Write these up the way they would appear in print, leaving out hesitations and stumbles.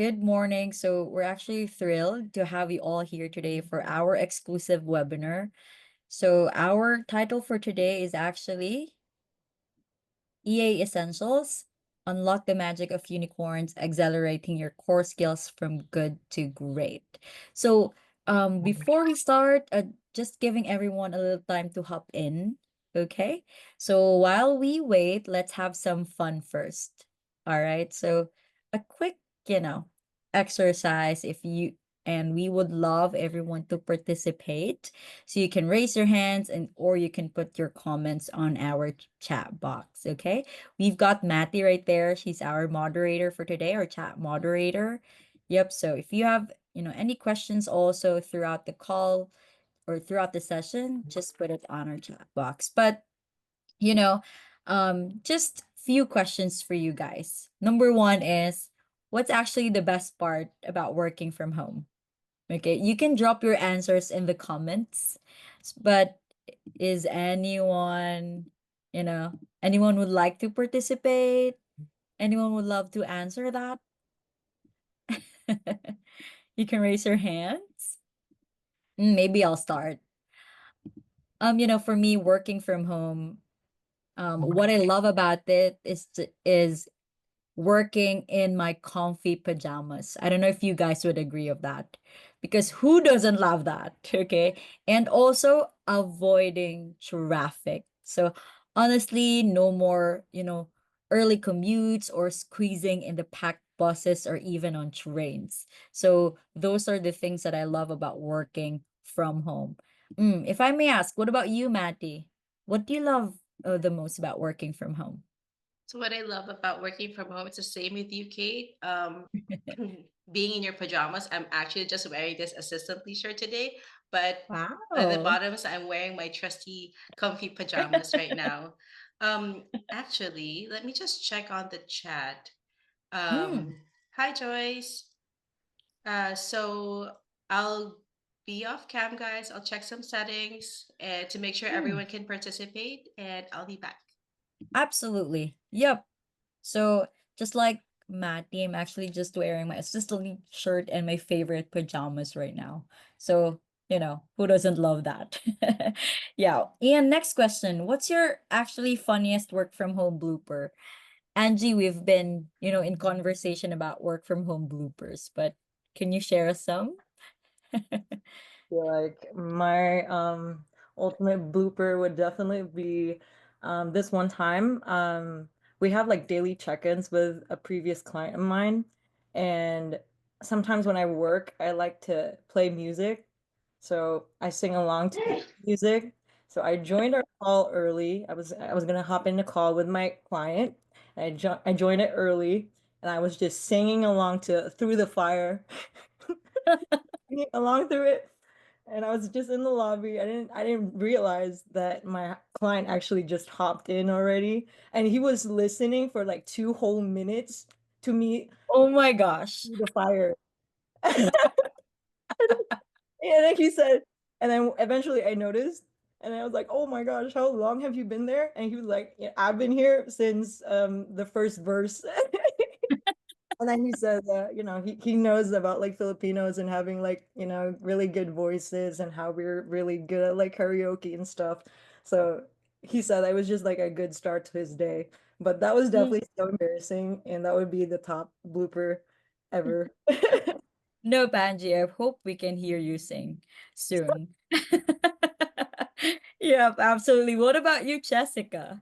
Good morning. So, we're actually thrilled to have you all here today for our exclusive webinar. So, our title for today is actually EA Essentials: Unlock the Magic of Unicorns, Accelerating Your Core Skills from Good to Great. So, before we start, just giving everyone a little time to hop in. Okay. So, while we wait, let's have some fun first. All right. So, a quick, you know, exercise if you and we would love everyone to participate. So you can raise your hands and or you can put your comments on our chat box, okay? We've got Matty right there. She's our moderator for today, our chat moderator. Yep, so if you have, any questions also throughout the call or throughout the session, just put it on our chat box. But, you know, just few questions for you guys. Number one is, what's actually the best part about working from home? Okay, you can drop your answers in the comments, but is anyone would like to participate? Anyone would love to answer that? You can raise your hands. Maybe I'll start. For me, working from home, what I love about it is working in my comfy pajamas. I don't know if you guys would agree of that because who doesn't love that? Okay. And also avoiding traffic. So honestly, no more, early commutes or squeezing in the packed buses or even on trains. So those are the things that I love about working from home. If I may ask, what about you, Matty? What do you love the most about working from home? So what I love about working from home, it's the same with you, Kate. Being in your pajamas, I'm actually just wearing this assistant t-shirt today, but at the Wow. bottoms, I'm wearing my trusty comfy pajamas right now. Actually, let me just check on the chat. Mm, Hi, Joyce. So I'll be off cam, guys. I'll check some settings to make sure mm, everyone can participate, and I'll be back. absolutely. Yep. So just like Matty, I'm actually just wearing my assistant shirt and my favorite pajamas right now. So, who doesn't love that? Yeah. And next question. What's your actually funniest work from home blooper? Angie, we've been, in conversation about work from home bloopers, but can you share us some? Feel like my ultimate blooper would definitely be this one time. We have like daily check-ins with a previous client of mine, and sometimes when I work, I like to play music. So I sing along to the music. So I joined our call early. I was gonna hop in a call with my client. And I joined it early, and I was just singing along to Through the Fire, singing along through it. And I was just in the lobby. I didn't realize that my client actually just hopped in already. And he was listening for like 2 whole minutes to me Oh my gosh. through the fire. And then he said, and then eventually I noticed, and I was like, "Oh my gosh, how long have you been there?" And he was like, "Yeah, I've been here since the first verse." And then he said that, he knows about like Filipinos and having like, really good voices and how we're really good at like karaoke and stuff. So he said that was just like a good start to his day. But that was definitely so embarrassing, and that would be the top blooper ever. No, Angie, I hope we can hear you sing soon. Yep, absolutely. What about you, Jessica?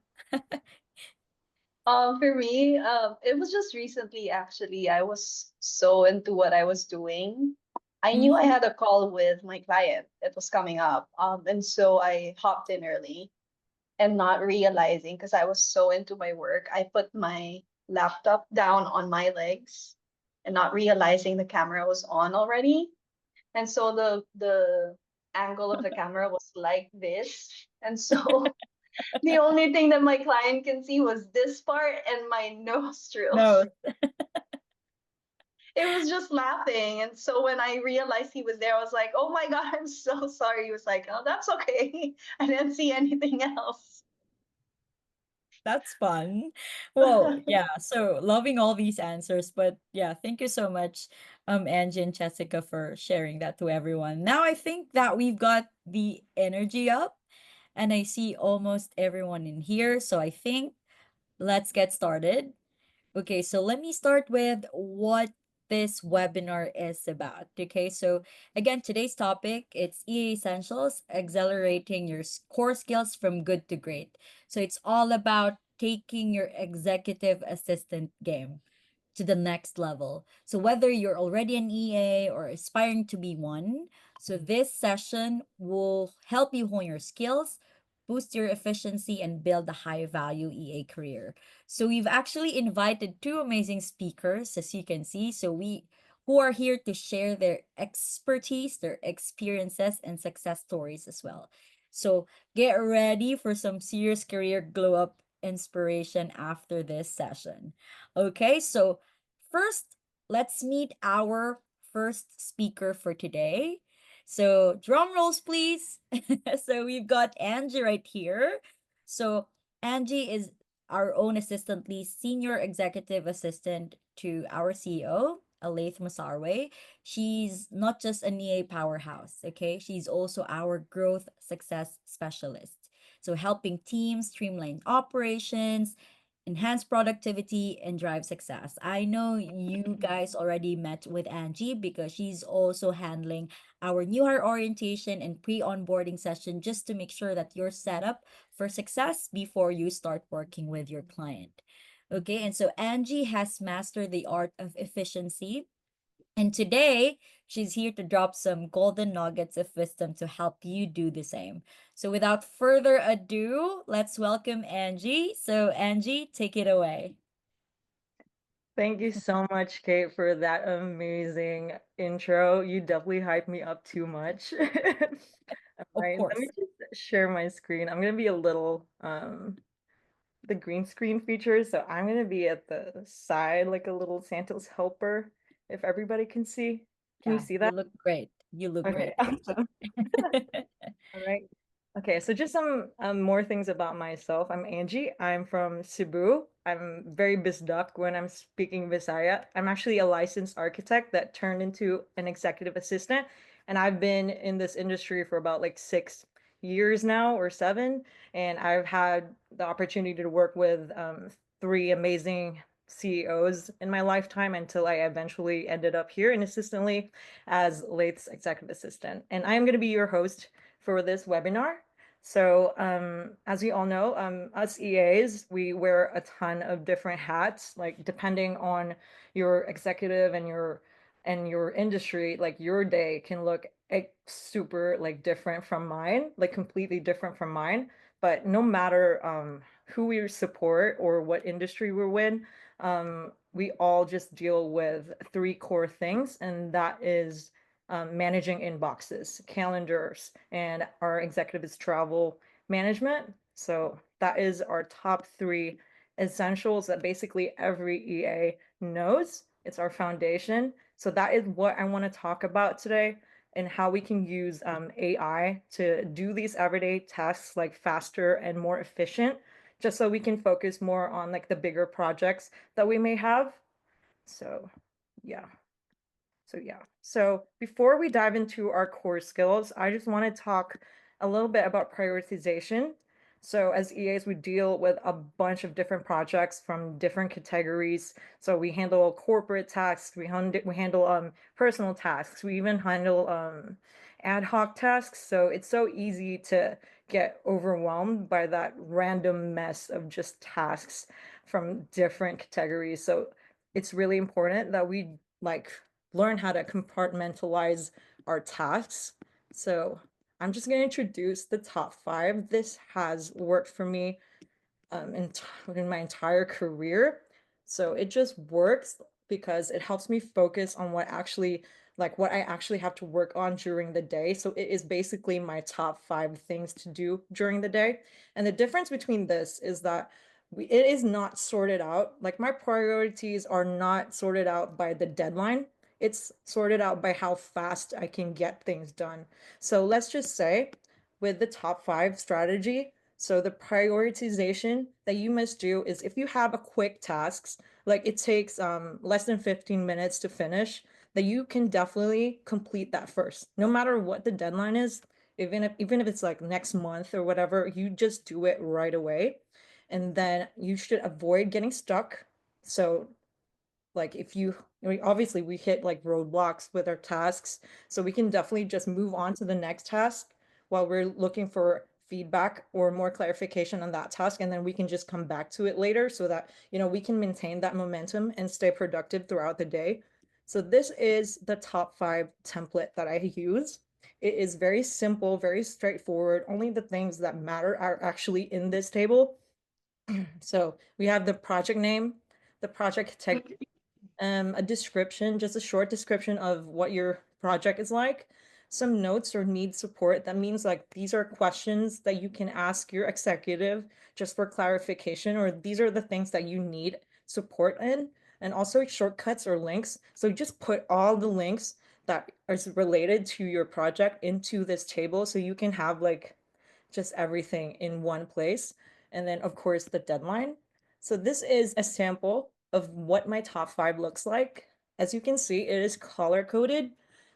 For me, it was just recently actually. I was so into what I was doing. I knew I Mhm. had a call with my client. It was coming up. And so I hopped in early and not realizing because I was so into my work. I put my laptop down on my legs and not realizing the camera was on already. And so the angle of the camera was like this. And so the only thing that my client can see was this part and my nostrils. No. It was just laughing. And so when I realized he was there, I was like, oh my God, I'm so sorry. He was like, oh, that's okay. I didn't see anything else. That's fun. Well, yeah, so loving all these answers, but yeah, thank you so much, Angie and Jessica for sharing that to everyone. Now I think that we've got the energy up and I see almost everyone in here, so I think let's get started. Okay, so let me start with what this webinar is about. Okay, so again, today's topic, it's EA Essentials, accelerating your core skills from good to great. So it's all about taking your executive assistant game to the next level. So whether you're already an EA or aspiring to be one, so this session will help you hone your skills, boost your efficiency, and build a high value EA career. So we've actually invited two amazing speakers, as you can see. So we who are here to share their expertise, their experiences, and success stories as well. So get ready for some serious career glow up inspiration after this session. Okay, so first, let's meet our first speaker for today. So, drum rolls, please. So, we've got Angie right here. So, Angie is our own assistantly senior executive assistant to our CEO, Alaith Masarwe. She's not just an EA powerhouse, okay? She's also our growth success specialist. So, helping teams streamline operations, enhance productivity, and drive success. I know you guys already met with Angie because she's also handling our new hire orientation and pre-onboarding session just to make sure that you're set up for success before you start working with your client. Okay, and so Angie has mastered the art of efficiency, and today, she's here to drop some golden nuggets of wisdom to help you do the same. So, without further ado, let's welcome Angie. So, Angie, take it away. Thank you so much, Kate, for that amazing intro. You definitely hyped me up too much. All Of right, let me course. just share my screen. I'm gonna be a little the green screen feature, so I'm gonna be at the side like a little Santa's helper. If everybody can see, can you Yeah, see you that? look great. You look Okay, great. awesome. All right. Okay, so just some more things about myself. I'm Angie. I'm from Cebu. I'm very Bisduck when I'm speaking Visaya. I'm actually a licensed architect that turned into an executive assistant, and I've been in this industry for about like 6 years now or 7, and I've had the opportunity to work with three amazing CEOs in my lifetime until I eventually ended up here and assistantly as Lath's executive assistant. And I am going to be your host for this webinar. So, as you all know, us EAs, we wear a ton of different hats, like depending on your executive and your industry, like your day can look super like different from mine, like completely different from mine. But no matter who we support or what industry we're in, we all just deal with three core things, and that is managing inboxes, calendars, and our executive is travel management. So that is our top three essentials that basically every EA knows. It's our foundation. So that is what I want to talk about today, and how we can use AI to do these everyday tasks like faster and more efficient, just so we can focus more on like the bigger projects that we may have. So yeah. So before we dive into our core skills, I just want to talk a little bit about prioritization. So as EAs, we deal with a bunch of different projects from different categories. So we handle corporate tasks, we handle personal tasks, we even handle ad hoc tasks. So it's so easy to get overwhelmed by that random mess of just tasks from different categories. So it's really important that we like learn how to compartmentalize our tasks. So I'm just going to introduce the top 5. This has worked for me in my entire career. So it just works because it helps me focus on what I actually have to work on during the day. So it is basically my top 5 things to do during the day. And the difference between this is that it is not sorted out. Like my priorities are not sorted out by the deadline. It's sorted out by how fast I can get things done. So let's just say with the top 5 strategy, So the prioritization that you must do is if you have a quick tasks, like it takes less than 15 minutes to finish, that you can definitely complete that first. No matter what the deadline is, even if it's like next month or whatever, you just do it right away. And then you should avoid getting stuck. So like if you obviously we hit like roadblocks with our tasks, so we can definitely just move on to the next task while we're looking for feedback or more clarification on that task, and then we can just come back to it later so that we can maintain that momentum and stay productive throughout the day. So this is the top 5 template that I use. It is very simple, very straightforward. Only the things that matter are actually in this table. So we have the project name, the project tag, a description, just a short description of what your project is like, some notes or need support. That means like these are questions that you can ask your executive just for clarification, or these are the things that you need support in, and also shortcuts or links. So just put all the links that is related to your project into this table so you can have like just everything in one place. And then, of course, the deadline. So this is a sample of what my top 5 looks like. As you can see, it is color coded.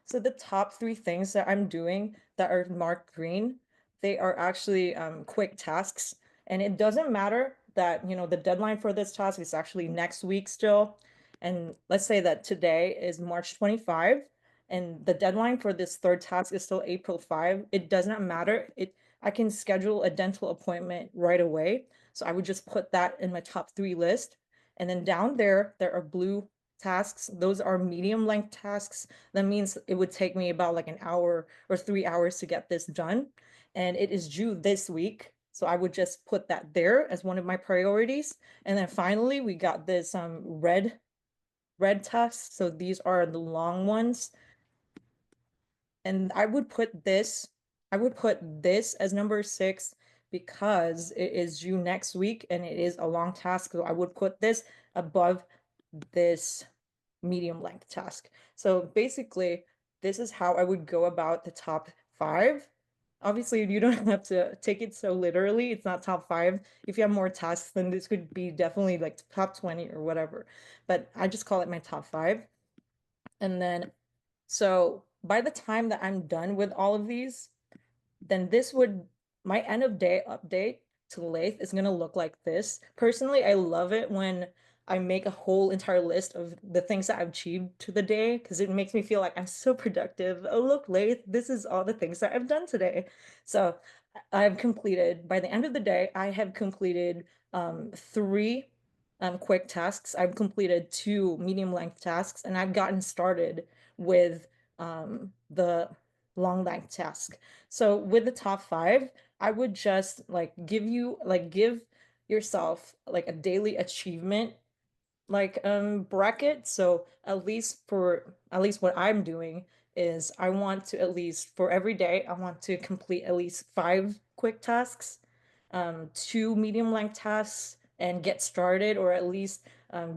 So the top 3 things that I'm doing that are marked green, they are actually quick tasks. And it doesn't matter that, the deadline for this task is actually next week still. And let's say that today is March 25 and the deadline for this third task is still April 5. It does not matter. I can schedule a dental appointment right away. So I would just put that in my top 3 list. And then down there are blue tasks. Those are medium length tasks. That means it would take me about like an hour or 3 hours to get this done. And it is due this week. So I would just put that there as one of my priorities. And then finally, we got this red tasks. So these are the long ones. And I would put this as number 6 because it is due next week and it is a long task. So I would put this above this medium length task. So basically, this is how I would go about the top 5. Obviously, you don't have to take it so literally. It's not top 5. If you have more tasks, then this could be definitely like top 20 or whatever. But I just call it my top 5. And then so by the time that I'm done with all of these, then my end of day update to Lathe is gonna look like this. Personally, I love it when I make a whole entire list of the things that I've achieved to the day because it makes me feel like I'm so productive. Oh, look, Lathe, this is all the things that I've done today. So I've completed, by the end of the day, I have completed 3 quick tasks. I've completed 2 medium length tasks, and I've gotten started with the long length task. So with the top 5, I would just like give yourself like a daily achievement like bracket. So at least what I'm doing is I want to at least for every day I want to complete at least 5 quick tasks, 2 medium length tasks, and get started, or at least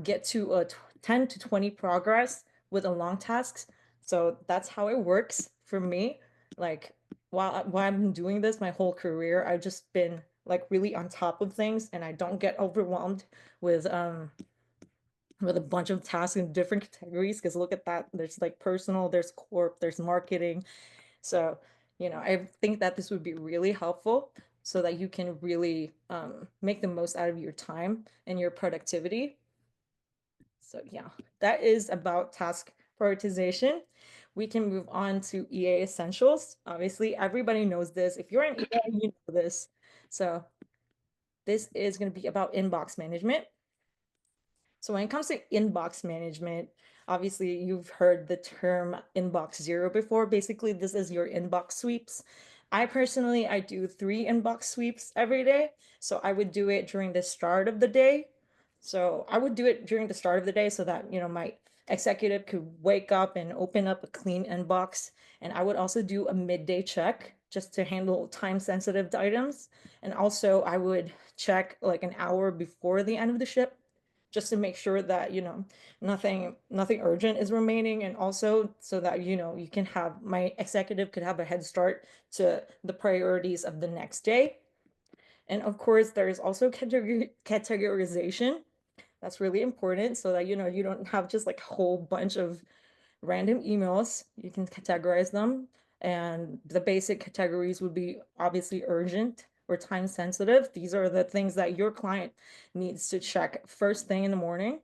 get to a 10 to 20 progress with a long tasks. So that's how it works for me. Like while I've been doing this my whole career, I've just been like really on top of things, and I don't get overwhelmed with a bunch of tasks in different categories, because look at that, there's like personal, there's corp, there's marketing. So I think that this would be really helpful so that you can really make the most out of your time and your productivity. So yeah, that is about task prioritization. We can move on to EA essentials. Obviously everybody knows this. If you're an EA, you know this. So this is going to be about inbox management. So when it comes to inbox management, obviously you've heard the term inbox zero before. Basically, this is your inbox sweeps. I do 3 inbox sweeps every day. So I would do it during the start of the day. So I would do it during the start of the day so that, my executive could wake up and open up a clean inbox. And I would also do a midday check just to handle time sensitive items. And also I would check like an hour before the end of the ship just to make sure that nothing urgent is remaining, and also so that you can have my executive could have a head start to the priorities of the next day. And of course, there is also categorization. That's really important so that, you don't have just like a whole bunch of random emails. You can categorize them. And the basic categories would be obviously urgent or time sensitive. These are the things that your client needs to check first thing in the morning.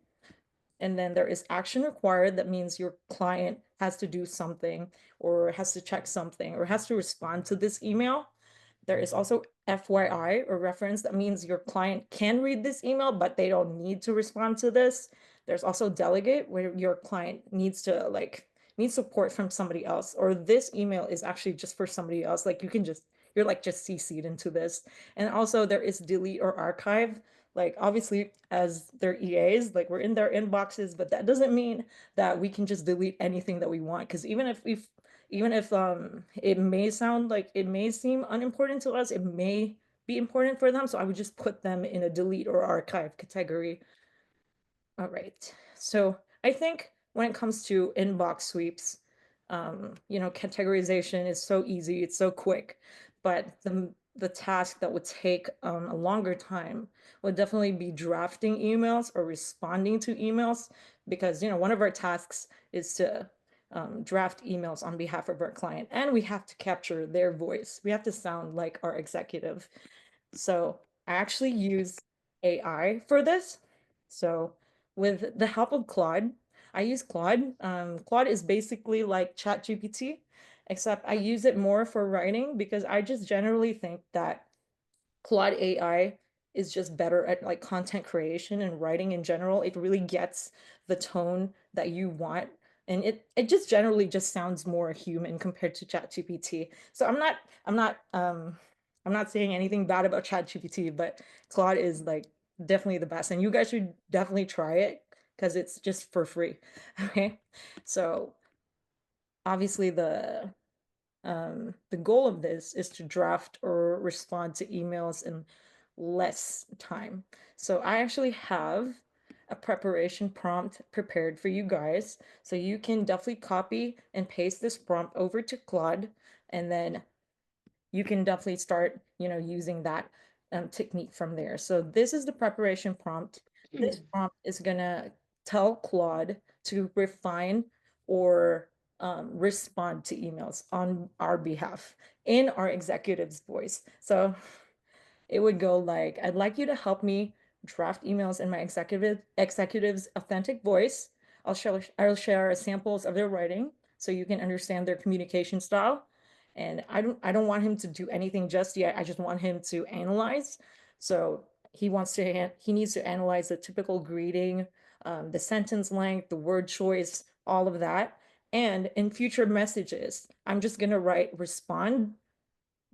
And then there is action required. That means your client has to do something or has to check something or has to respond to this email. There is also FYI or reference. That means your client can read this email, but they don't need to respond to this. There's also delegate, where your client needs to need support from somebody else, or this email is actually just for somebody else. Like you're like just CC'd into this. And also there is delete or archive. Like obviously as their EAs, like we're in their inboxes, but that doesn't mean that we can just delete anything that we want. Because even if it may seem unimportant to us, it may be important for them. So I would just put them in a delete or archive category. All right. So I think when it comes to inbox sweeps, categorization is so easy, it's so quick, but the task that would take a longer time would definitely be drafting emails or responding to emails, because one of our tasks is to draft emails on behalf of our client, and we have to capture their voice. We have to sound like our executive. So I actually use AI for this. So with the help of Claude, I use Claude. Claude is basically like ChatGPT, except I use it more for writing because I just generally think that Claude AI is just better at like content creation and writing in general. It really gets the tone that you want. And it just generally just sounds more human compared to ChatGPT. So I'm not saying anything bad about ChatGPT, but Claude is like definitely the best. And you guys should definitely try it because it's just for free. Okay. So obviously the goal of this is to draft or respond to emails in less time. So I actually have a preparation prompt prepared for you guys. So you can definitely copy and paste this prompt over to Claude, and then you can definitely start, using that technique from there. So this is the preparation prompt. This prompt is gonna tell Claude to refine or respond to emails on our behalf in our executive's voice. So it would go like, I'd like you to help me draft emails in my executive's authentic voice. I'll share samples of their writing so you can understand their communication style. And I don't want him to do anything just yet. I just want him to analyze. So he needs to analyze the typical greeting, the sentence length, the word choice, all of that. And in future messages, I'm just gonna write respond.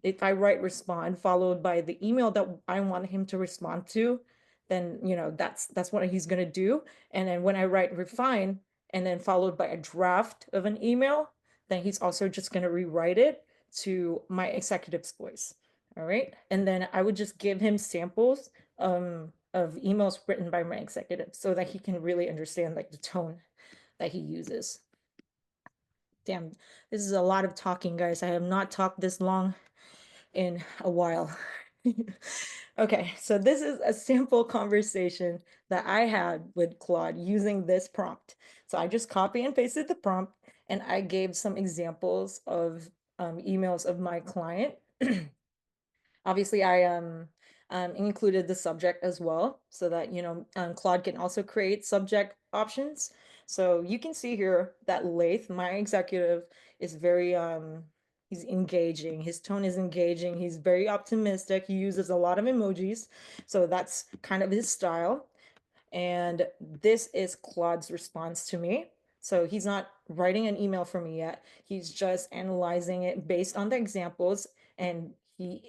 If I write respond followed by the email that I want him to respond to, then that's what he's gonna do. And then when I write refine and then followed by a draft of an email, then he's also just gonna rewrite it to my executive's voice. All right. And then I would just give him samples of emails written by my executive so that he can really understand like the tone that he uses. Damn, this is a lot of talking, guys. I have not talked this long in a while. Okay, so this is a sample conversation that I had with Claude using this prompt. So I just copy and pasted the prompt, and I gave some examples of emails of my client. Obviously, I included the subject as well, so that Claude can also create subject options. So you can see here that Lath, my executive, is very he's engaging. His tone is engaging. He's very optimistic. He uses a lot of emojis, so that's kind of his style. And this is Claude's response to me. So he's not writing an email for me yet. He's just analyzing it based on the examples, and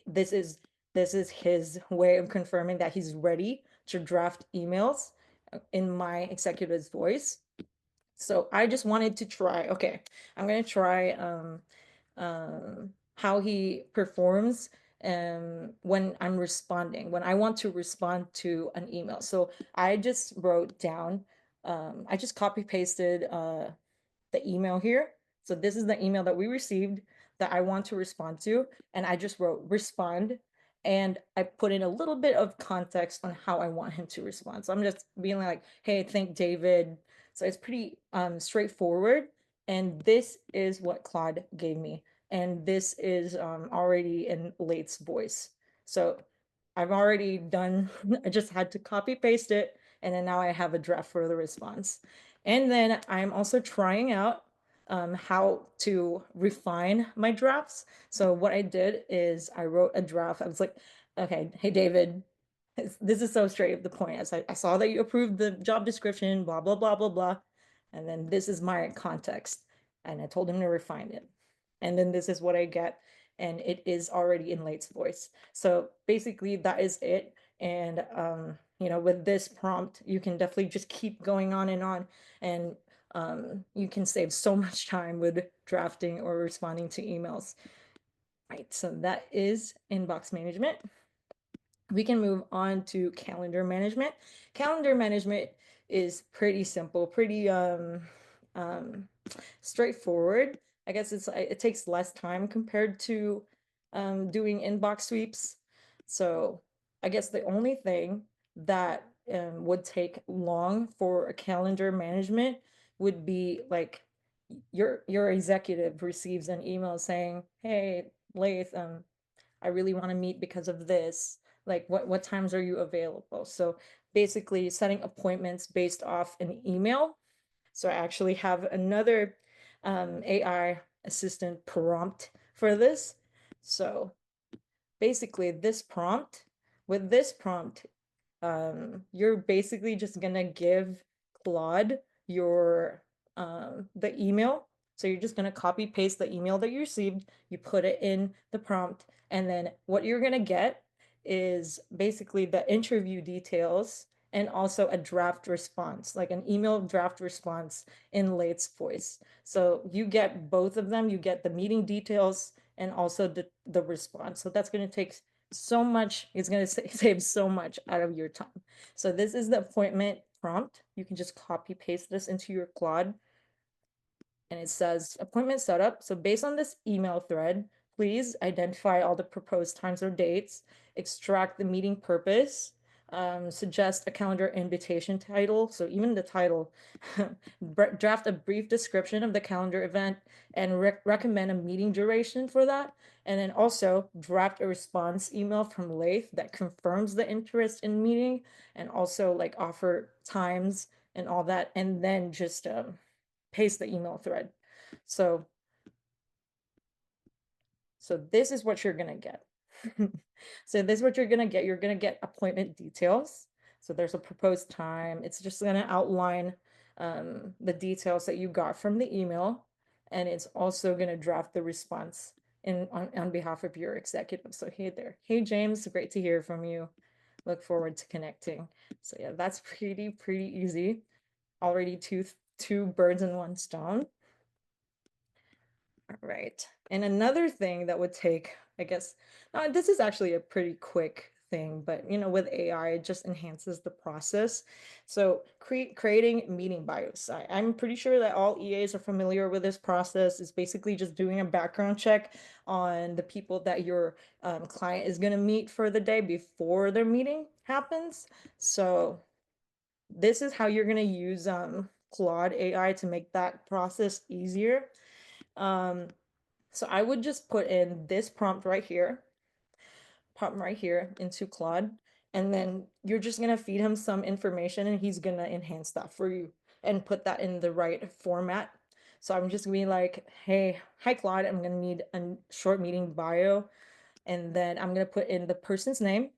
this is his way of confirming that he's ready to draft emails in my executive's voice. So I just wanted to try. Okay, I'm gonna try how he performs when I'm responding, when I want to respond to an email. So I just wrote down, I just copy pasted the email here. So this is the email that we received that I want to respond to. And I just wrote respond. and I put in a little bit of context on how I want him to respond. So I'm just being like, hey, thank David. So it's pretty straightforward. And this is what Claude gave me. And this is already in Late's voice. So I've already done, I just had to copy paste it. And then now I have a draft for the response. And then I'm also trying out how to refine my drafts. So what I did is I wrote a draft. I was like, okay, hey, David, this is so straight to the point. I saw that you approved the job description, blah, blah, blah, blah, blah. And then this is my context. And I told him to refine it. And then this is what I get. And it is already in Late's voice. So basically that is it. And, with this prompt, you can definitely just keep going on. And you can save so much time with drafting or responding to emails. Right, so that is inbox management. We can move on to calendar management. Calendar management is pretty simple, pretty straightforward. I guess it takes less time compared to doing inbox sweeps. So I guess the only thing that would take long for a calendar management would be like your executive receives an email saying, "Hey, Lath, I really want to meet because of this. Like, what times are you available?" So basically, setting appointments based off an email. So I actually have another AI assistant prompt for this. So basically, with this prompt, you're basically just gonna give Claude your the email. So you're just gonna copy paste the email that you received, you put it in the prompt, and then what you're gonna get is basically the interview details and also a draft response, like an email draft response in Late's voice. So you get both of them, you get the meeting details and also the response. So that's gonna take so much, it's going to save so much out of your time. So this is the appointment prompt. You can just copy paste this into your Claude. And it says appointment setup. So based on this email thread, please identify all the proposed times or dates, extract the meeting purpose, suggest a calendar invitation title. So even the title, draft a brief description of the calendar event and recommend a meeting duration for that. And then also draft a response email from Lath that confirms the interest in meeting and also like offer times and all that. And then just paste the email thread. So this is what you're gonna get. So this is what you're gonna get. You're gonna get appointment details. So there's a proposed time. It's just gonna outline the details that you got from the email, and it's also gonna draft the response on behalf of your executive. So hey there, hey James, great to hear from you. Look forward to connecting. So yeah, that's pretty easy. Already two birds in one stone. All right. And another thing that would take, I guess, this is actually a pretty quick thing, but with AI, it just enhances the process. So creating meeting bios. I'm pretty sure that all EAs are familiar with this process. It's basically just doing a background check on the people that your client is going to meet for the day before their meeting happens. So this is how you're going to use Claude AI to make that process easier. So I would just put in this prompt right here into Claude, and then you're just gonna feed him some information and he's gonna enhance that for you and put that in the right format. So I'm just gonna be like, hey, hi Claude, I'm gonna need a short meeting bio, and then I'm gonna put in the person's name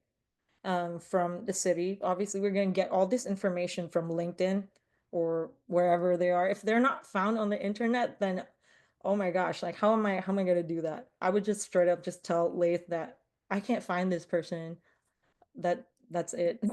from the city. Obviously, we're gonna get all this information from LinkedIn or wherever they are. If they're not found on the internet, then oh my gosh, like how am I gonna do that? I would just straight up just tell Lath that I can't find this person. That's it.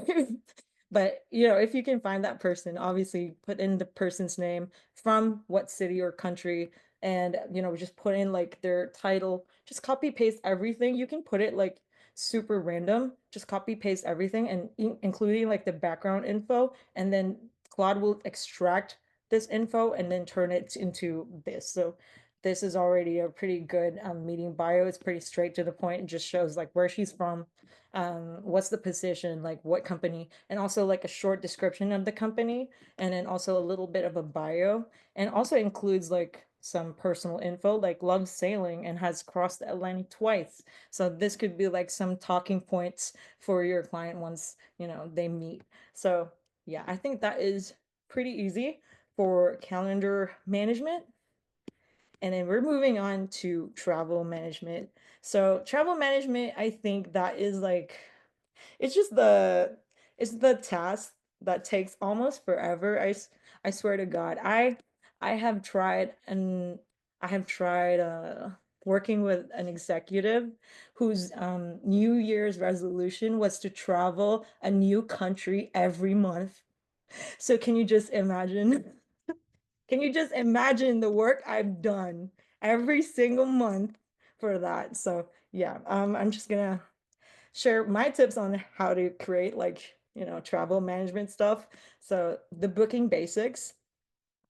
But if you can find that person, obviously put in the person's name, from what city or country, and just put in like their title. Just copy paste everything. You can put it like super random. Just copy paste everything and including like the background info, and then Claude will extract this info and then turn it into this. So this is already a pretty good meeting bio. It's pretty straight to the point. It just shows like where she's from, what's the position, like what company, and also like a short description of the company, and then also a little bit of a bio, and also includes like some personal info, like loves sailing and has crossed the Atlantic twice. So this could be like some talking points for your client once, you know, they meet. So yeah, I think that is pretty easy for calendar management. And then we're moving on to travel management. So travel management, I think that is like, it's just it's the task that takes almost forever. I swear to God, I have tried and I have tried working with an executive whose New Year's resolution was to travel a new country every month. So can you just imagine? Can you just imagine the work I've done every single month for that? So yeah, I'm just gonna share my tips on how to create like, you know, travel management stuff. So the booking basics.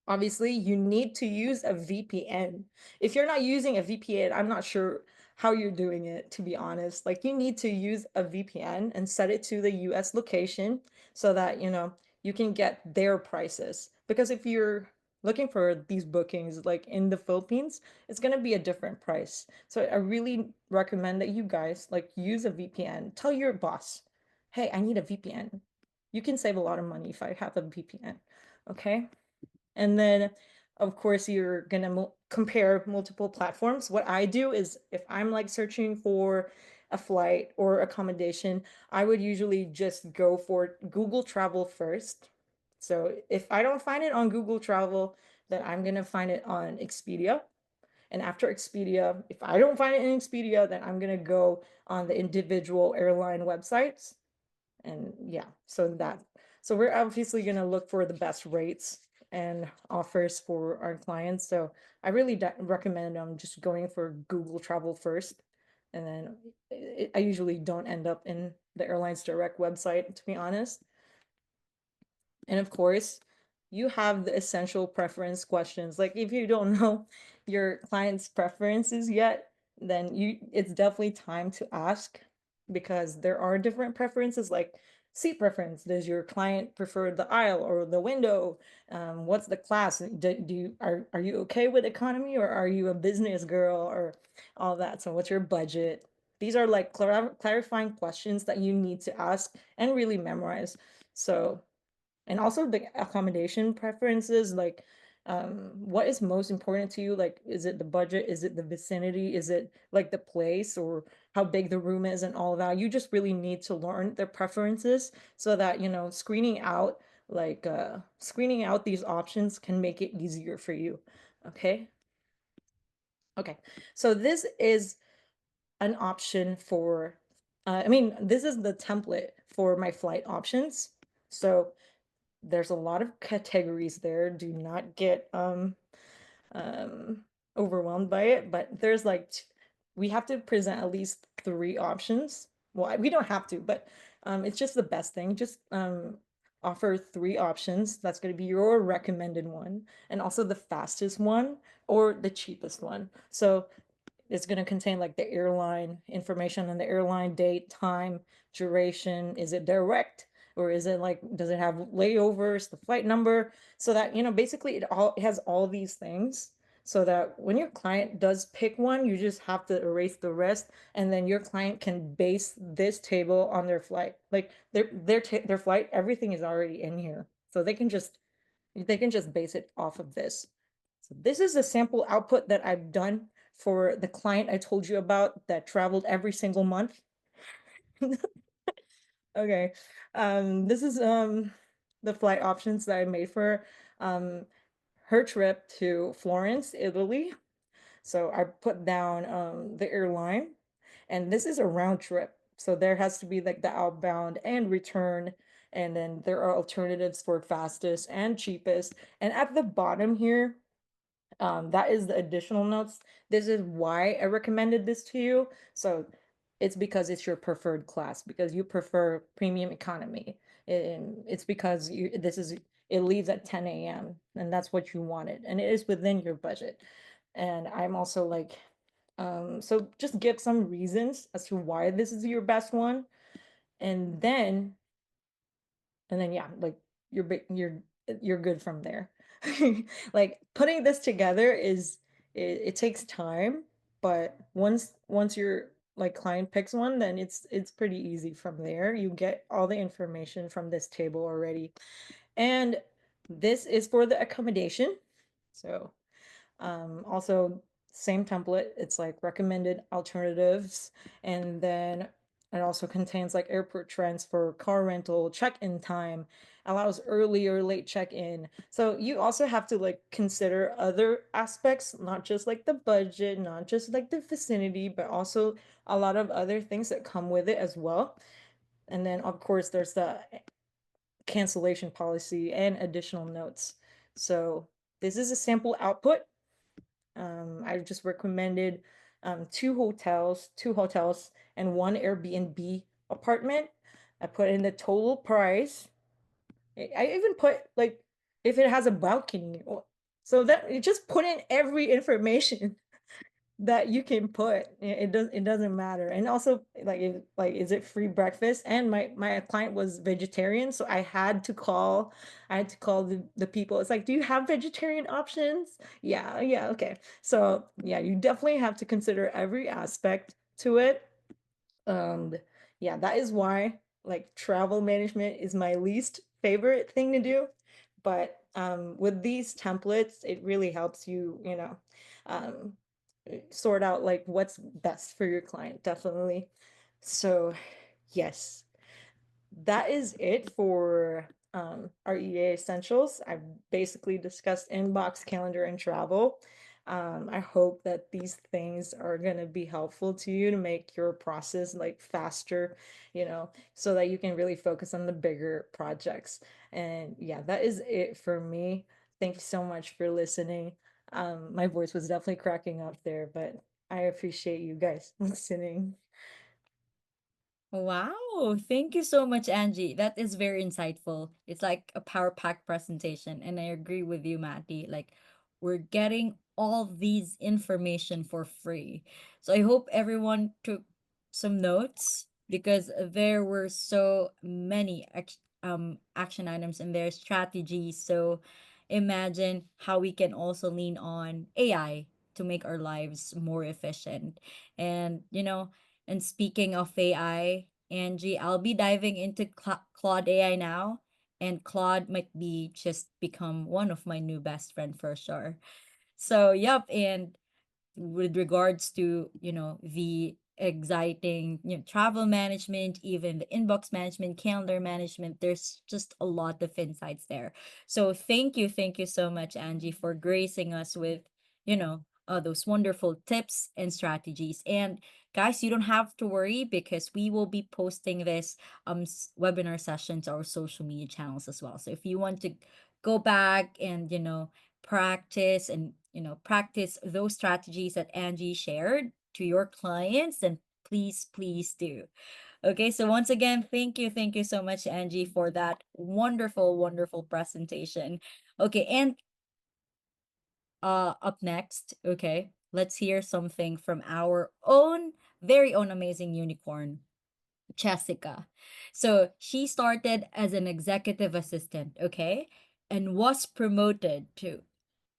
Obviously, you need to use a VPN. If you're not using a VPN, I'm not sure how you're doing it, to be honest. Like, you need to use a VPN and set it to the US location so that, you know, you can get their prices. Because if you're looking for these bookings like in the Philippines, it's going to be a different price. So I really recommend that you guys like use a VPN. Tell your boss, "Hey, I need a VPN." You can save a lot of money if I have a VPN. Okay? And then, of course, you're gonna compare multiple platforms. What I do is if I'm like searching for a flight or accommodation, I would usually just go for Google Travel first. So if I don't find it on Google Travel, then I'm gonna find it on Expedia. And after Expedia, if I don't find it in Expedia, then I'm gonna go on the individual airline websites. And yeah, so we're obviously going to look for the best rates and offers for our clients. So I really recommend just going for Google Travel first, and then I usually don't end up in the airline's direct website, to be honest. And of course, you have the essential preference questions. Like if you don't know your client's preferences yet, then it's definitely time to ask, because there are different preferences like seat preference. Does your client prefer the aisle or the window? What's the class? Are you okay with economy, or are you a business girl, or all that? So what's your budget? These are like clarifying questions that you need to ask and really memorize. So, and also the accommodation preferences, like what is most important to you? Like, is it the budget, is it the vicinity, is it like the place, or how big the room is, and all of that. You just really need to learn their preferences so that, you know, screening out these options can make it easier for you. Okay. Okay, so this is an option for I mean, this is the template for my flight options. So there's a lot of categories there. Do not get um overwhelmed by it, but there's like we have to present at least three options. Well, we don't have to, but it's just the best thing. Just offer three options. That's going to be your recommended one, and also the fastest one or the cheapest one. So it's going to contain like the airline information on the airline, date, time, duration. Is it direct, or is it like, does it have layovers, the flight number? So that, you know, basically it has all these things, so that when your client does pick one, you just have to erase the rest, and then your client can base this table on their flight. Like their flight, everything is already in here. So they can just base it off of this. So this is a sample output that I've done for the client I told you about that traveled every single month. Okay. This is the flight options that I made for um her trip to Florence, Italy. So I put down the airline, and this is a round trip. So there has to be like the outbound and return, and then there are alternatives for fastest and cheapest. And at the bottom here, that is the additional notes. This is why I recommended this to you. So it's because it's your preferred class, because you prefer premium economy. It's because it leaves at 10 a.m. and that's what you wanted, and it is within your budget. And I'm also like, so just give some reasons as to why this is your best one, and then yeah, like you're good from there. Like putting this together it takes time, but once your like client picks one, then it's pretty easy from there. You get all the information from this table already. And this is for the accommodation. So also, same template. It's like recommended alternatives, and then it also contains like airport transfer, car rental, check-in time, allows early or late check-in. So you also have to like consider other aspects, not just like the budget, not just like the vicinity, but also a lot of other things that come with it as well. And then of course there's the cancellation policy and additional notes. So this is a sample output. I just recommended two hotels, and one Airbnb apartment. I put in the total price. I even put like if it has a balcony, so that you just put in every information that you can put. It doesn't matter. And also like is it free breakfast? And my client was vegetarian, so I had to call the people. It's like, do you have vegetarian options? Yeah, yeah, okay. So yeah, you definitely have to consider every aspect to it. um yeah, that is why like travel management is my least favorite thing to do. But with these templates, it really helps you, um sort out like what's best for your client, definitely. So yes, that is it for our EA essentials. I've basically discussed inbox, calendar, and travel. I hope that these things are going to be helpful to you to make your process like faster, so that you can really focus on the bigger projects. And yeah, that is it for me. Thank you so much for listening. My voice was definitely cracking up there, but I appreciate you guys listening. Wow, thank you so much, Angie. That is very insightful. It's like a power pack presentation, and I agree with you, Matty. Like, we're getting all these information for free. So I hope everyone took some notes because there were so many action items and their strategies. So imagine how we can also lean on AI to make our lives more efficient. And and speaking of AI, Angie, I'll be diving into Claude AI now, and Claude might be just become one of my new best friend for sure. So, yep, and with regards to the exciting travel management, even the inbox management, calendar management, there's just a lot of insights there. So thank you so much, Angie, for gracing us with those wonderful tips and strategies. And guys, you don't have to worry because we will be posting this webinar session to our social media channels as well. So if you want to go back and practice and practice those strategies that Angie shared to your clients, then please do. Okay, so once again, thank you so much, Angie, for that wonderful presentation. Okay, and up next, okay, let's hear something from our own very own amazing unicorn, Chessica. So she started as an executive assistant, okay, and was promoted to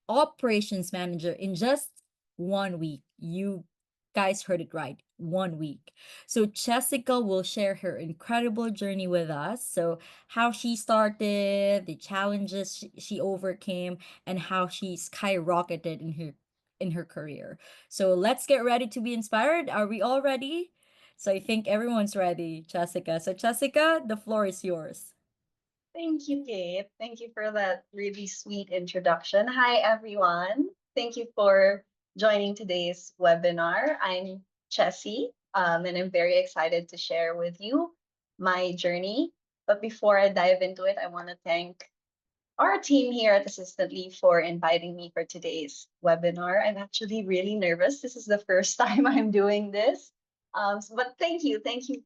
operations manager in just 1 week. You guys heard it right, 1 week. So Jessica will share her incredible journey with us. So how she started, the challenges she overcame, and how she skyrocketed in her career. So let's get ready to be inspired. Are we all ready? So I think everyone's ready, Jessica. So Jessica, the floor is yours. Thank you, Kate. Thank you for that really sweet introduction. Hi, everyone. Thank you for joining today's webinar. I'm Chessie, and I'm very excited to share with you my journey. But before I dive into it, I want to thank our team here at Assistantly for inviting me for today's webinar. I'm actually really nervous. This is the first time I'm doing this. But thank you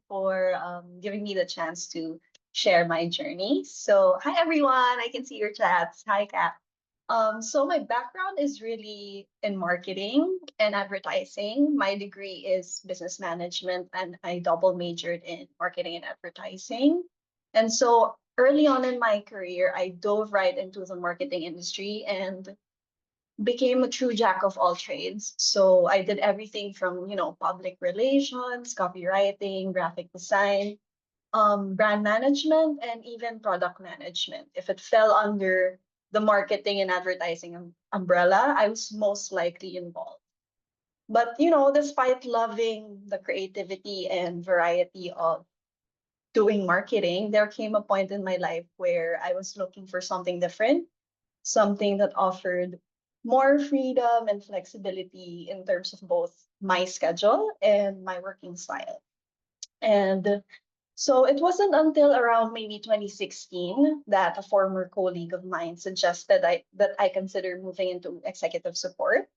for giving me the chance to share my journey. So, hi everyone. I can see your chats. Hi, Kat. So my background is really in marketing and advertising. My degree is business management, and I double majored in marketing and advertising. And so early on in my career, I dove right into the marketing industry and became a true jack of all trades. So I did everything from, public relations, copywriting, graphic design, brand management, and even product management. If it fell under the marketing and advertising umbrella, I was most likely involved. But, despite loving the creativity and variety of doing marketing, there came a point in my life where I was looking for something different, something that offered more freedom and flexibility in terms of both my schedule and my working style. And so it wasn't until around maybe 2016 that a former colleague of mine suggested that I consider moving into executive support.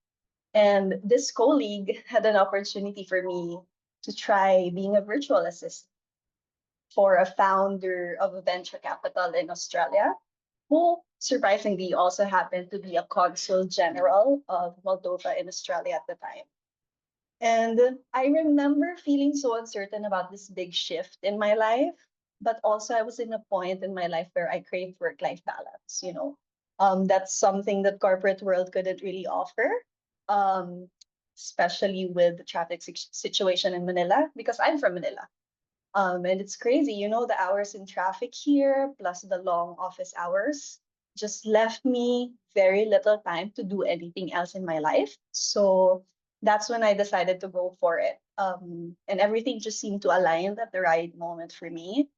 And this colleague had an opportunity for me to try being a virtual assistant for a founder of a venture capital in Australia, who surprisingly also happened to be a consul general of Moldova in Australia at the time. And I remember feeling so uncertain about this big shift in my life, but also I was in a point in my life where I craved work-life balance. That's something that corporate world couldn't really offer, um, especially with the traffic situation in Manila, because I'm from Manila. And it's crazy, the hours in traffic here, plus the long office hours, just left me very little time to do anything else in my life. So that's when I decided to go for it. And everything just seemed to align at the right moment for me.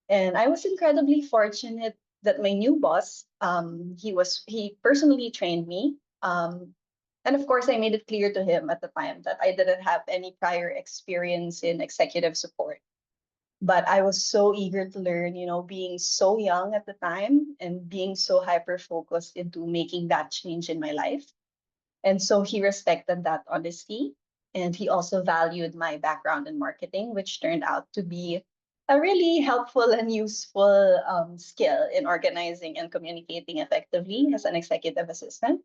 And I was incredibly fortunate that my new boss, he personally trained me. And of course, I made it clear to him at the time that I didn't have any prior experience in executive support, but I was so eager to learn, being so young at the time and being so hyper focused into making that change in my life. And so he respected that honesty. And he also valued my background in marketing, which turned out to be a really helpful and useful skill in organizing and communicating effectively as an executive assistant.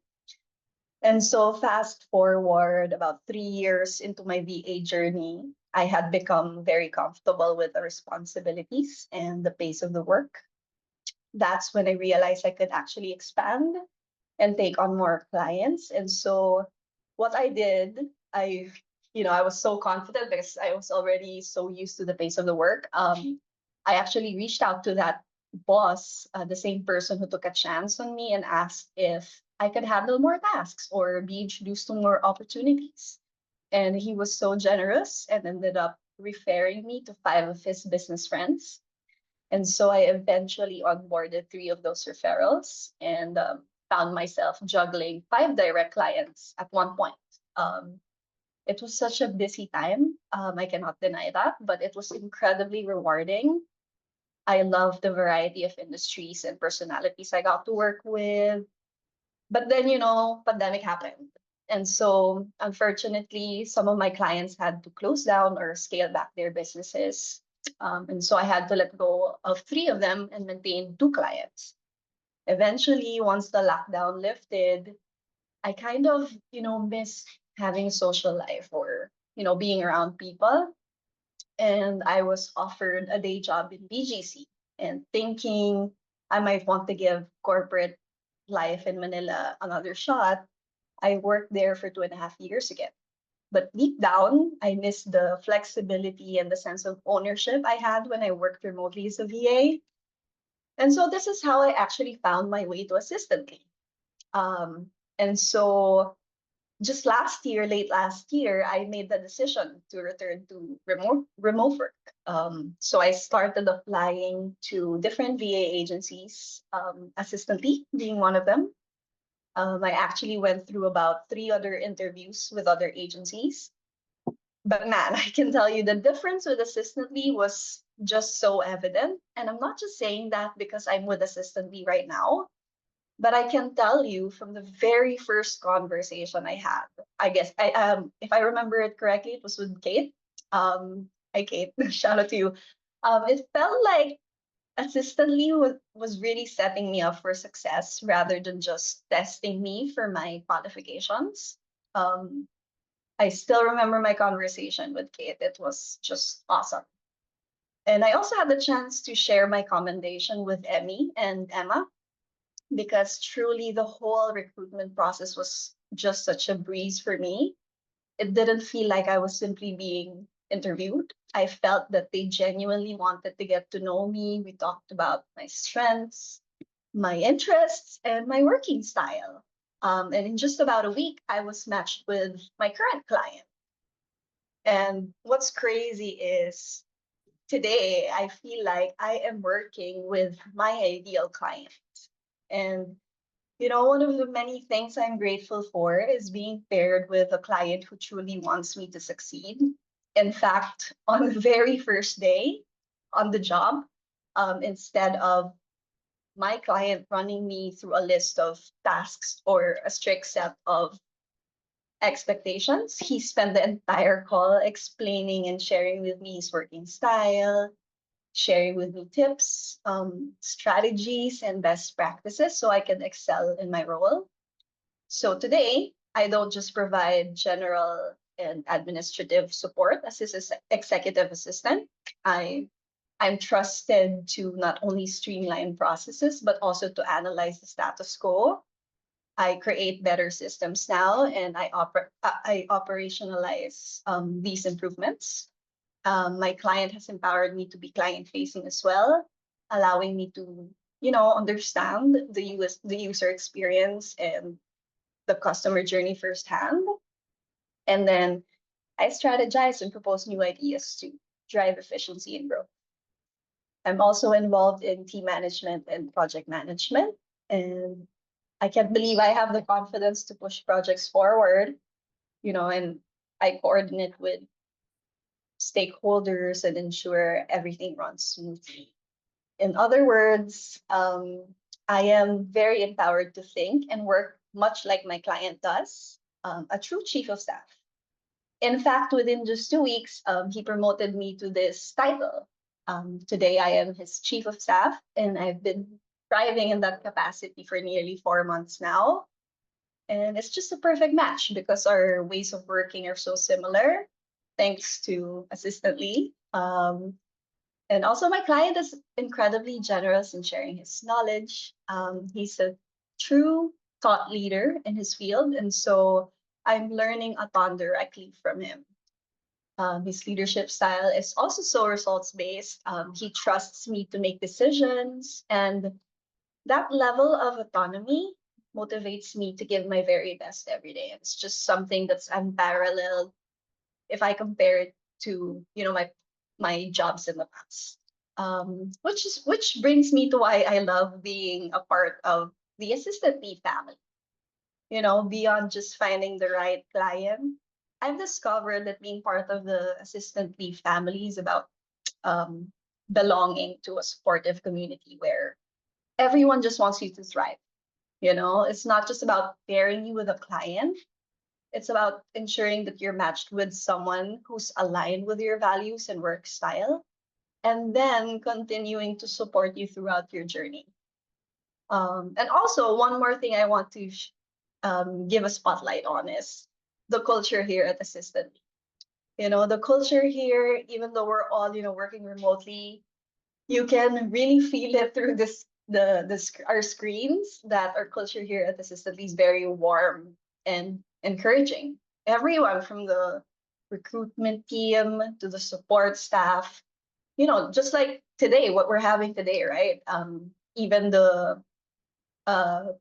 And so, fast forward about 3 years into my VA journey, I had become very comfortable with the responsibilities and the pace of the work. That's when I realized I could actually expand and take on more clients. And so, what I did, I was so confident because I was already so used to the pace of the work. I actually reached out to that boss, the same person who took a chance on me, and asked if I could handle more tasks or be introduced to more opportunities. And he was so generous and ended up referring me to five of his business friends. And so I eventually onboarded three of those referrals and found myself juggling five direct clients at one point. Um, it was such a busy time. I cannot deny that, but it was incredibly rewarding. I love the variety of industries and personalities I got to work with. But then, pandemic happened. And so, unfortunately, some of my clients had to close down or scale back their businesses. And so I had to let go of three of them and maintain two clients. Eventually, once the lockdown lifted, I kind of, missed having a social life or, being around people. And I was offered a day job in BGC and thinking I might want to give corporate life in Manila another shot. I worked there for 2.5 years again. But deep down, I miss the flexibility and the sense of ownership I had when I worked remotely as a VA. And so this is how I actually found my way to assistantly. And so just late last year, I made the decision to return to remote work. So I started applying to different VA agencies, assistantly being one of them. I actually went through about three other interviews with other agencies. But man, I can tell you the difference with Assistantly was just so evident. And I'm not just saying that because I'm with Assistantly right now, but I can tell you from the very first conversation I had, I guess if I remember it correctly, it was with Kate. Hi Kate, shout out to you. It felt like Assistantly was really setting me up for success rather than just testing me for my qualifications. Um, I still remember my conversation with Kate. It was just awesome. And I also had the chance to share my commendation with Emmy and Emma because truly the whole recruitment process was just such a breeze for me. It didn't feel like I was simply being interviewed. I felt that they genuinely wanted to get to know me. We talked about my strengths, my interests, and my working style. And in just about a week, I was matched with my current client. And what's crazy is today I feel like I am working with my ideal client. And one of the many things I'm grateful for is being paired with a client who truly wants me to succeed. In fact, on the very first day on the job, instead of my client running me through a list of tasks or a strict set of expectations, he spent the entire call explaining and sharing with me his working style, sharing with me tips, strategies, and best practices so I can excel in my role. So today, I don't just provide general and administrative support as his executive assistant. I'm trusted to not only streamline processes, but also to analyze the status quo. I create better systems now, and I operationalize these improvements. My client has empowered me to be client facing as well, allowing me to understand the user experience and the customer journey firsthand. And then I strategize and propose new ideas to drive efficiency and growth. I'm also involved in team management and project management. And I can't believe I have the confidence to push projects forward, and I coordinate with stakeholders and ensure everything runs smoothly. In other words, I am very empowered to think and work much like my client does, a true chief of staff. In fact, within just 2 weeks, he promoted me to this title. Today, I am his chief of staff, and I've been thriving in that capacity for nearly 4 months now. And it's just a perfect match because our ways of working are so similar, thanks to Assistant Lee. And also, my client is incredibly generous in sharing his knowledge. He's a true thought leader in his field, and so I'm learning a ton directly from him. His leadership style is also so results based. He trusts me to make decisions, and that level of autonomy motivates me to give my very best every day. It's just something that's unparalleled if I compare it to my jobs in the past. Which brings me to why I love being a part of the Assistant Bee family. Beyond just finding the right client, I've discovered that being part of the Assistant Bee family is about um, belonging to a supportive community where everyone just wants you to thrive. It's not just about pairing you with a client. It's about ensuring that you're matched with someone who's aligned with your values and work style, and then continuing to support you throughout your journey. And also, one more thing I want to give a spotlight on is the culture here at Assistant. The culture here, even though we're all working remotely, you can really feel it through our screens that our culture here at Assistant is very warm and encouraging. Everyone from the recruitment team to the support staff, just like today, what we're having today, right? Even the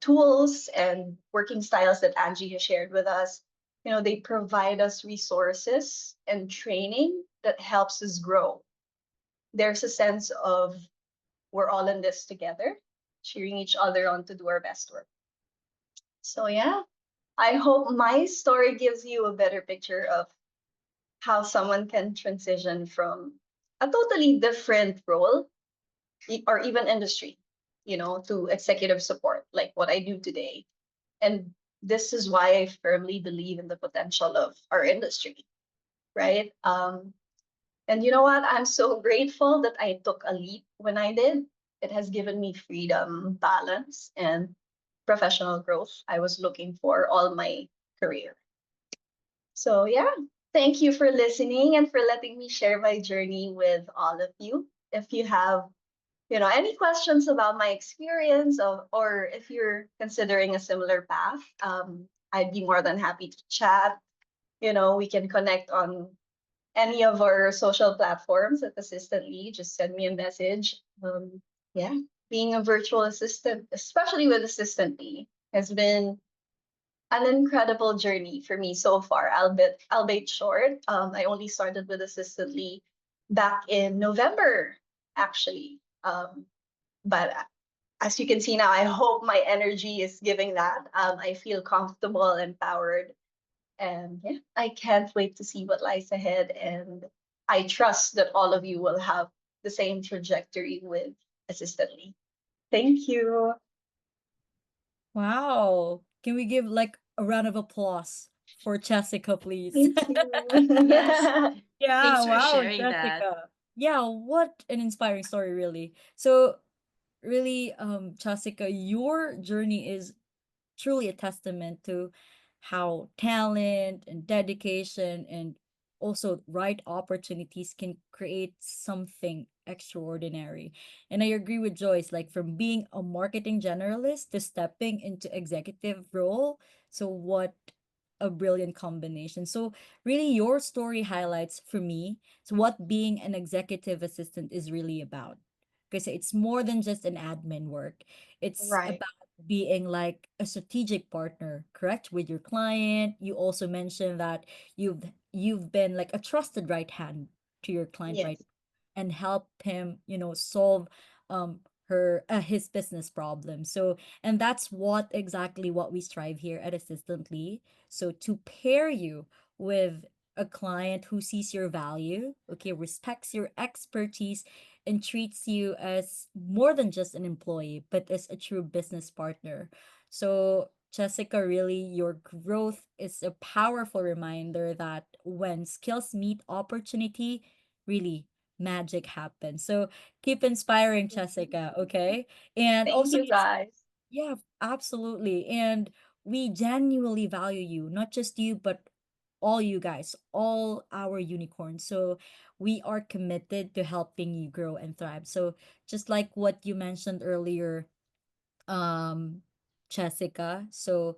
tools and working styles that Angie has shared with us, they provide us resources and training that helps us grow. There's a sense of we're all in this together, cheering each other on to do our best work. So yeah, I hope my story gives you a better picture of how someone can transition from a totally different role or even industry, to executive support, like what I do today. And this is why I firmly believe in the potential of our industry, right? And you know what? I'm so grateful that I took a leap when I did. It has given me freedom, balance, and professional growth I was looking for all my career. So, yeah, thank you for listening and for letting me share my journey with all of you. If you have, any questions about my experience, or if you're considering a similar path, I'd be more than happy to chat. We can connect on any of our social platforms at Assistantly. Just send me a message. Yeah, being a virtual assistant, especially with Assistantly, has been an incredible journey for me so far, albeit short. I only started with Assistantly back in November, actually. But as you can see now, I hope my energy is giving that. I feel comfortable, empowered, and yeah, I can't wait to see what lies ahead. And I trust that all of you will have the same trajectory with Assistantly. Thank you. Wow. Can we give like a round of applause for Jessica, please? Thank you. Yes. Yeah, Thanks for wow, sharing that. Jessica. Yeah, what an inspiring story, really. So, really, Jessica, your journey is truly a testament to how talent and dedication and also right opportunities can create something extraordinary. And I agree with Joyce, like from being a marketing generalist to stepping into executive role. So what a brilliant combination. So really your story highlights for me so what being an executive assistant is really about. Because it's more than just an admin work. It's Right. about being like a strategic partner, correct? With your client. You also mentioned that you've been like a trusted right hand to your client, right? Yes. And help him, solve her his business problem. So, and that's what exactly what we strive here at Assistantly. So to pair you with a client who sees your value, okay, respects your expertise and treats you as more than just an employee, but as a true business partner. So, Jessica, really, your growth is a powerful reminder that when skills meet opportunity, really magic happens. So keep inspiring, Jessica, okay? And Thank also, you, guys. yeah, absolutely. And we genuinely value you, not just you, but all you guys, all our unicorns. So we are committed to helping you grow and thrive. So just like what you mentioned earlier, um Chessica. So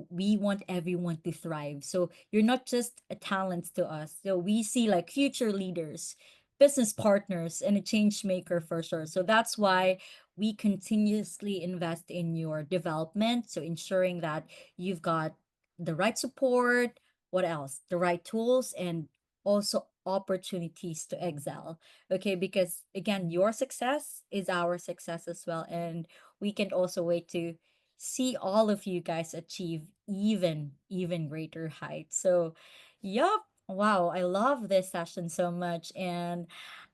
we want everyone to thrive. So you're not just a talent to us. So we see like future leaders, business partners, and a change maker for sure. So that's why we continuously invest in your development. So ensuring that you've got the right support, what else? The right tools and also opportunities to excel. Okay, because again, your success is our success as well. And we can also wait to see all of you guys achieve even greater heights. So, yup. Wow, I love this session so much and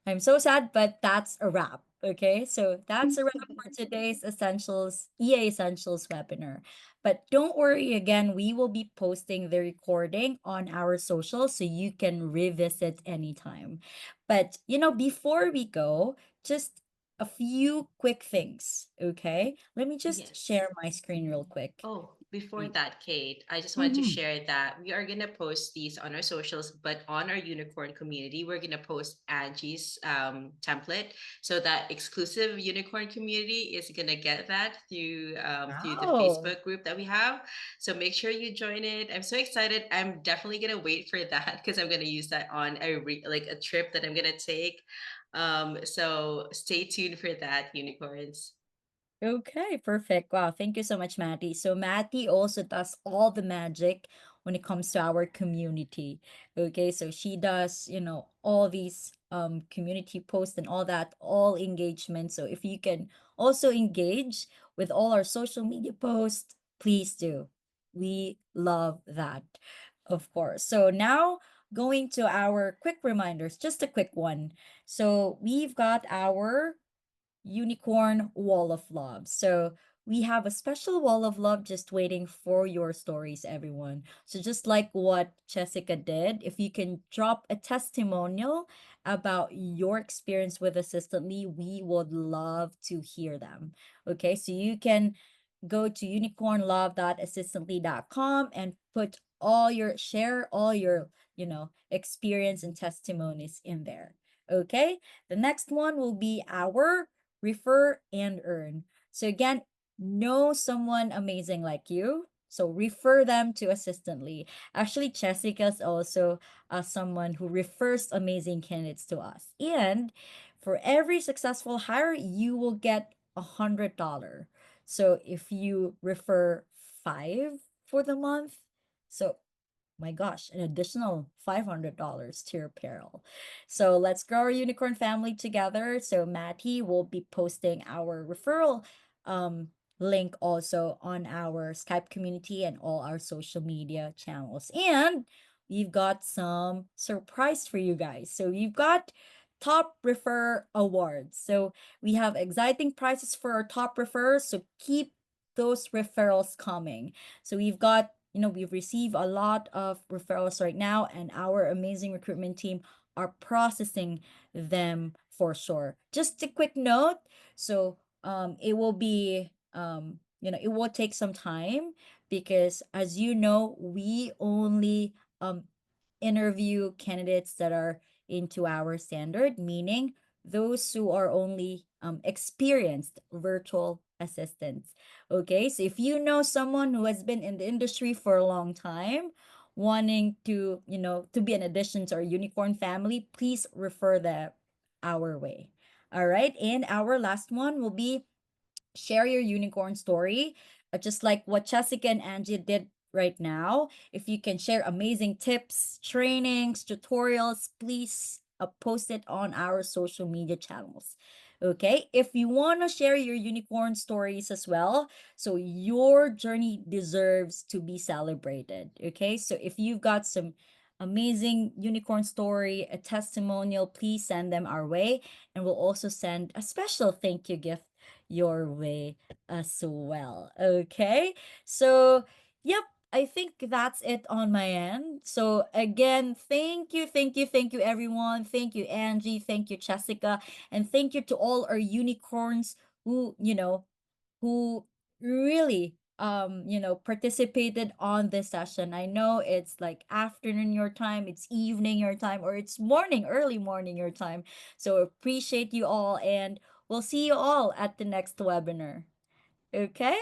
I'm so sad, but that's a wrap. Okay, so that's a wrap for today's EA Essentials webinar. But don't worry again, we will be posting the recording on our social so you can revisit anytime. But before we go, just a few quick things, okay? Let me just Yes. share my screen real quick. Oh, before that, Kate, I just wanted to Mhm. share that we are gonna post these on our socials, but on our unicorn community, we're gonna post Angie's template, so that exclusive unicorn community is gonna get that through the Wow. Facebook group that we have. So make sure you join it. I'm so excited. I'm definitely gonna wait for that because I'm gonna use that on like a trip that I'm gonna take. So stay tuned for that, unicorns. Okay, perfect. Wow, thank you so much, Matty. So Matty also does all the magic when it comes to our community. Okay, so she does, all these community posts and all that, all engagement. So if you can also engage with all our social media posts, please do. We love that, of course. So now going to our quick reminders, just a quick one. So we've got our unicorn wall of love. So we have a special wall of love just waiting for your stories, everyone. So, just like what Jessica did, if you can drop a testimonial about your experience with Assistantly, we would love to hear them. Okay, so you can go to unicornlove.assistantly.com and put share all your, experience and testimonies in there. Okay, the next one will be our refer and earn. So again, know someone amazing like you. So refer them to Assistantly. Actually, Jessica is also someone who refers amazing candidates to us. And for every successful hire, you will get $100. So if you refer five for the month, so my gosh, an additional $500 to your apparel. So let's grow our unicorn family together. So Matty will be posting our referral um, link also on our Skype community and all our social media channels. And we've got some surprise for you guys. So you've got top refer awards. So we have exciting prizes for our top referrers. So keep those referrals coming. So we've received a lot of referrals right now, and our amazing recruitment team are processing them for sure. Just a quick note. So it will be it will take some time because as you know, we only interview candidates that are into our standard, meaning those who are only experienced virtual assistants. Okay, so if you know someone who has been in the industry for a long time, wanting to be an addition to our unicorn family, please refer them our way. All right, and our last one will be share your unicorn story, just like what Chessica and Angie did right now. If you can share amazing tips, trainings, tutorials, please post it on our social media channels. Okay, if you want to share your unicorn stories as well, so your journey deserves to be celebrated. Okay, so if you've got some amazing unicorn story, a testimonial, please send them our way, and we'll also send a special thank you gift your way as well. Okay. So, yep, I think that's it on my end. So, again, thank you, everyone. Thank you, Angie. Thank you, Jessica. And thank you to all our unicorns who really participated on this session. I know it's like afternoon your time, it's evening your time, or it's morning, early morning your time. So appreciate you all, and we'll see you all at the next webinar. Okay,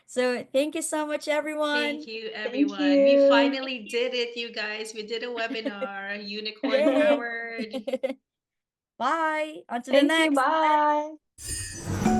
so thank you so much, everyone. Thank you, Thank everyone. We you. finally did it, you guys. We did a webinar, unicorn Yay. powered. Bye, on to the Thank you. next. Bye.